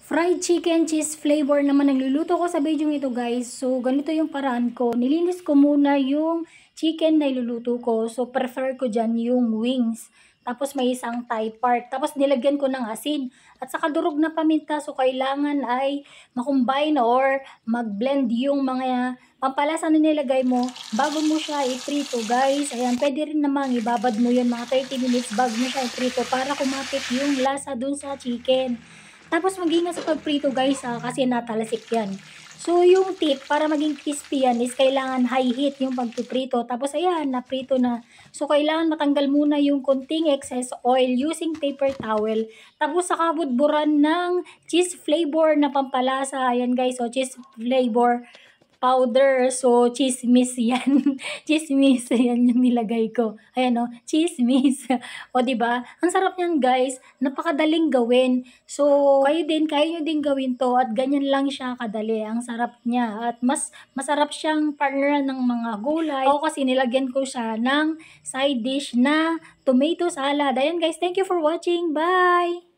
Fried chicken cheese flavor naman ang luluto ko sa video ito guys. So ganito yung paraan ko. Nilinis ko muna yung chicken na iluluto ko. So prefer ko dyan yung wings. Tapos may isang thigh part. Tapos nilagyan ko ng asin. At saka durog na paminta. So kailangan ay makombine or mag-blend yung mga pampalasa na nilagay mo bago mo siya i-prito guys. Ayan, pwede rin namang ibabad mo yun mga 30 minutes bago mo siya i-prito para kumapit yung lasa dun sa chicken. Tapos mag-ingat sa pagprito guys kasi natalasik yan. So yung tip para maging crispy yan is kailangan high heat yung pagpiprito. Tapos ayan, naprito na. So kailangan matanggal muna yung konting excess oil using paper towel. Tapos saka budburan ng cheese flavor na pampalasa. Ayan guys, so cheese flavor powder. So, chismis yan. Chismis. Ayan yung nilagay ko. Ayan o, chismis. O, diba? Ang sarap niyan, guys. Napakadaling gawin. So, kayo din, kaya nyo din gawin to. At ganyan lang siya kadali. Ang sarap niya. At masarap siyang partneran ng mga gulay. Ako kasi nilagyan ko siya ng side dish na tomato salad. Ayan, guys. Thank you for watching. Bye!